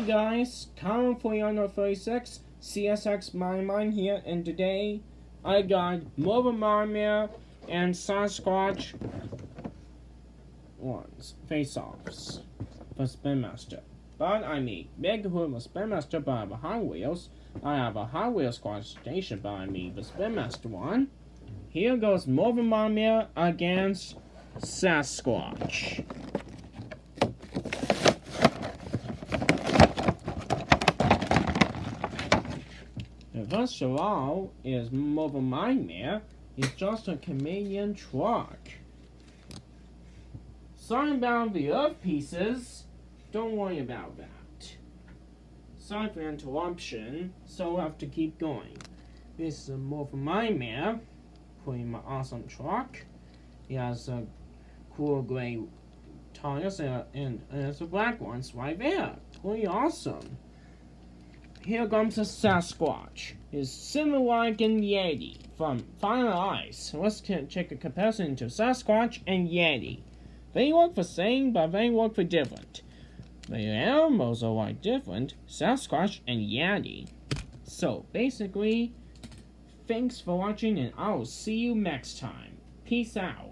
Hey guys, Common 336, CSX Mine here, and today I got NightMare and Sasquatch face-offs for Spin Master. But I mean, Big Hood with Spin Master, but I have a Hot Wheels. I have a Hot Wheels Squad Station, but I mean the Spin Master one. Here goes NightMare against Sasquatch. First of all, is NightMare. It's just a Canadian truck. Sorry about the earth pieces. Don't worry about that. Sorry for interruption, so I have to keep going. This is NightMare. Pretty much awesome truck. It has a cool gray tires and there's a black ones right there. Pretty awesome. Here comes a Sasquatch. It's similar like an Yeti from Final Ice. Let's check a comparison to Sasquatch and Yeti. They work the same, but they work for different. The animals are like different, Sasquatch and Yeti. So basically, thanks for watching and I'll see you next time. Peace out.